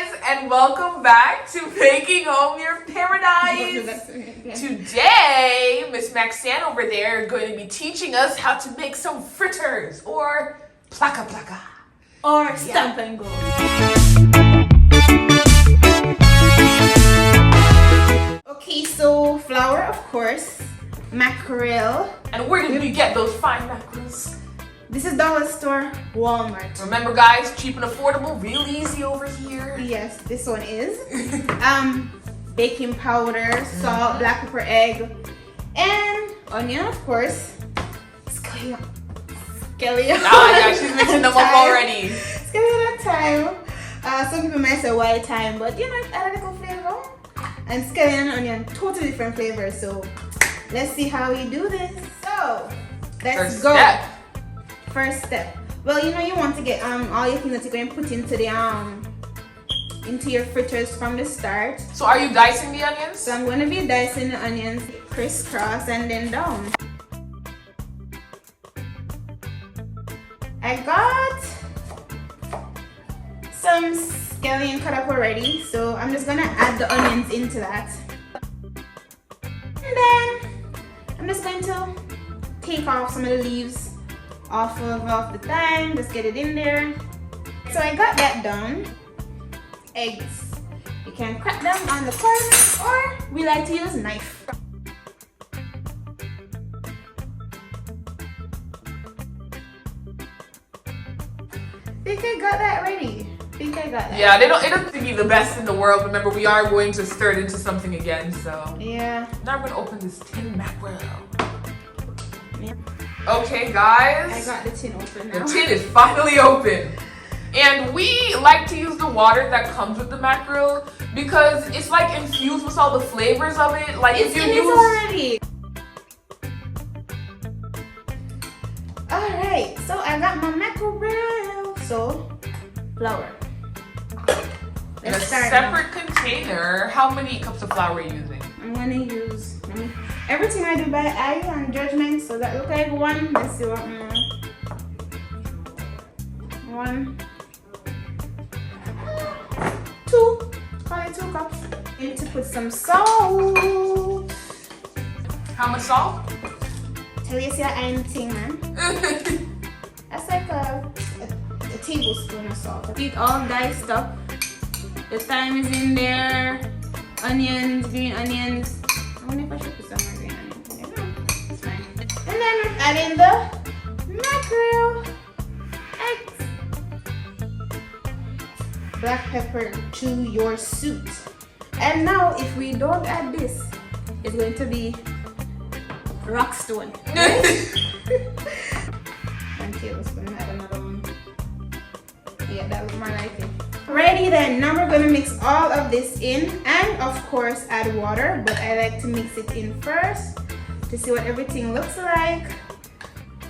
guys, and welcome back to Making Home Your Paradise. Today, Miss Maxanne over there is going to be teaching us how to make some fritters or plaka plaka. Or stamp and go. Okay, so flour, of course, mackerel. And where did we get those fine mackerels? This is dollar store, Walmart. Remember guys, cheap and affordable, real easy over here. Yes, this one is. Baking powder, salt, black pepper, egg, and onion, of course. Scallion. Oh yeah, she's mixing them up already. Scallion and thyme. Some people might say why thyme, but you know, it's a little flavor. And scallion and onion, totally different flavors. So let's see how we do this. So let's go. First step. Well, you know you want to get all your things that you're going to put into your fritters from the start. So are you dicing the onions? So I'm going to be dicing the onions crisscross and then down. I got some scallion cut up already, so I'm just going to add the onions into that. And then I'm just going to take off some of the leaves off the thyme, just get it in there. So I got that done. Eggs. You can crack them on the corners, or we like to use knife. Think I got that ready. Think I got that. Yeah, it doesn't be the best in the world. Remember, we are going to stir it into something again, so. Yeah. Now I'm going to open this tin mackerel. Yeah. Okay, guys. I got the tin open now. The tin is finally open. And we like to use the water that comes with the mackerel because it's like infused with all the flavors of it. Like if you use already. Alright, so I got my mackerel. So, flour. In a separate container, how many cups of flour are you using? I'm gonna use everything I do by eye and judgment, so that look like one. Let's see what one, 2. Call it 2 cups. I need to put some salt. How much salt? Tell you see I'm thing, man. That's like a tablespoon of salt. Eat all diced up. The thyme is in there. Onions, green onions. I wonder if I should put some more green onions in there. No, it's fine. And then we're adding the mackerel, eggs, black pepper to your suit. And now, if we don't add this, it's going to be rock stone. Right? 1 tablespoon. Add another one. Yeah, that was more like it. Ready then, now we're gonna mix all of this in and of course add water, but I like to mix it in first to see what everything looks like,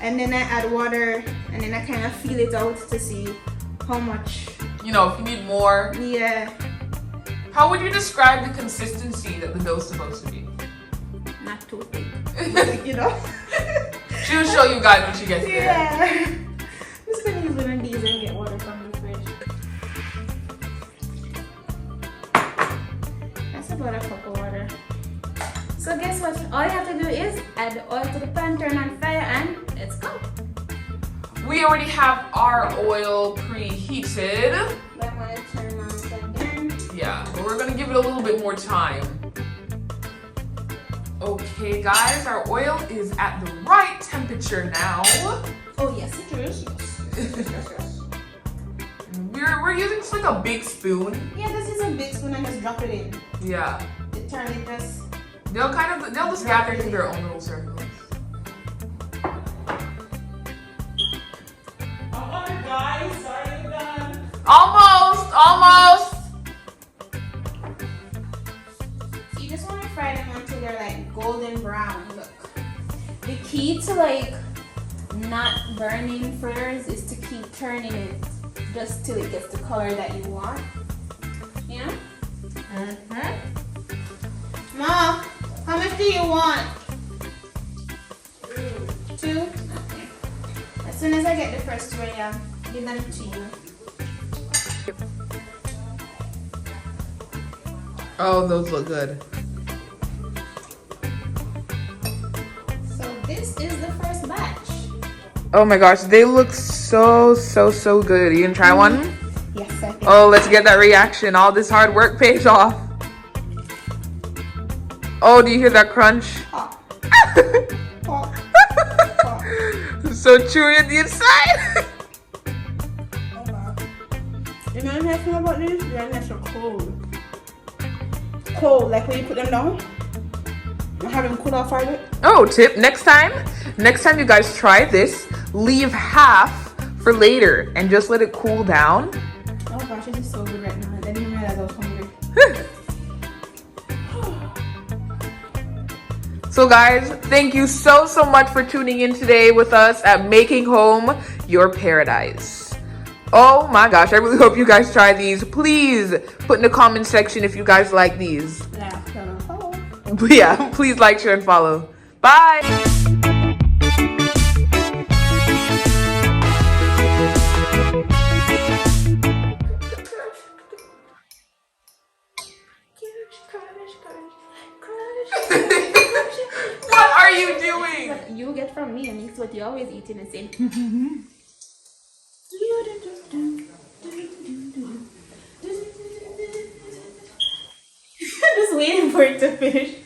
and then I add water and then I kind of feel it out to see how much, you know, if you need more. Yeah. How would you describe the consistency that the dough's supposed to be? Not too thick, you know. She'll show you guys when she gets there. Yeah. I'm just gonna use one of these and get water from the fridge. About a cup of water. So guess what? All you have to do is add the oil to the pan, turn on fire, and let's go. We already have our oil preheated. I'm gonna turn on again. Yeah, but we're gonna give it a little bit more time. Okay, guys, our oil is at the right temperature now. Oh yes, it is. Yes. We're using just like a big spoon. Yeah, this is a big spoon and just drop it in. Yeah. Turn it just. They'll just gather into their own little circles. Guys, are you done? Almost. So you just want to fry them until they're like golden brown. Look. The key to like not burning fritters is to keep turning it just till it gets the color that you want. You know? Mom, how much do you want? 2? Okay. As soon as I get the first 2, I'll give them to you. Oh, those look good. So this is the first batch. Oh my gosh, they look so good. You gonna try one? Yes, I think. Oh, let's get that reaction. All this hard work pays off. Oh, do you hear that crunch? Pop. Pop. Pop. So chewy at the inside. Oh god. You know the nice thing about these? They're nice and cold. Cold, like when you put them down. And have them cool off for a bit. Oh, tip, next time you guys try this, leave half for later and just let it cool down. Oh gosh, this is so good right now. I didn't even realize I was hungry. So guys, thank you so much for tuning in today with us at Making Home Your Paradise. Oh my gosh, I really hope you guys try these. Please put in the comment section if you guys like these. Yeah, please like, share, and follow. Bye! What are you doing? What you get from me, and it's what you always eat in the same. Just waiting for it to finish.